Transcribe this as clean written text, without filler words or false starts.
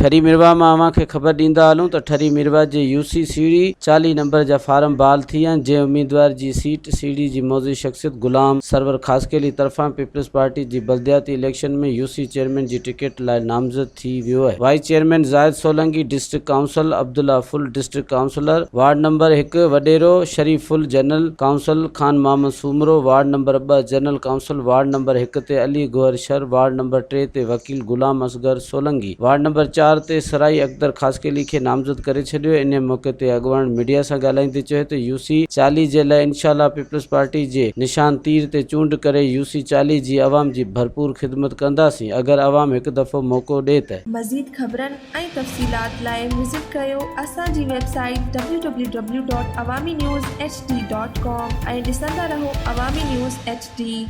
ठरी मिरवा में अवां खे ख़बर ॾींदा हलूं त ठरी मिरवा जे यूसी सीढ़ी 40 नंबर जा फार्म बहाल थी आहिनि। जंहिं उम्मीदवार जी सीट सीढ़ी जी मौजूद शख्सियत गुलाम सरवर ख़ासकेली तरफ़ां पीपल्स पार्टी जी बल्दियाती इलेक्शन में यूसी चेयरमैन जी टिकट लाइ नामज़द थी वियो आहे। Vice chairman Zahid Solanki, district council Abdullah फुल, डिस्ट्रिक्ट काउंसिलर वार्ड नंबर 1 वडेरो शरीफ फुल, general council Khan Mohammad Soomro, ward number 2 general council, ward number 1 ते अली गोहर शर, वार्ड नंबर 3 ते वकील गुलाम असगर सोलंकी, वार्ड नंबर 4 ते सराई अख्तर ख़ासकेली खे नामज़द करे छॾियो। इन मौके ते अॻवान मीडिया सां ॻाल्हाईंदे चयो त यूसी 40 जे लाइ इंशाअल्लाह पीपल्स पार्टी जे निशान तीर ते चूंड करे यूसी 40 जी अवाम जी भरपूर ख़िदमत कंदासीं अगर अवाम हिकु दफ़ो मौक़ो ॾिए त। मज़ीद ख़बरनि ऐं तफ़सीलात लाइ विज़िट कयो असांजी वेबसाइट www.awamiNewsHD.com ऐं ॾिसंदा रहो अवामी न्यूज़ HD।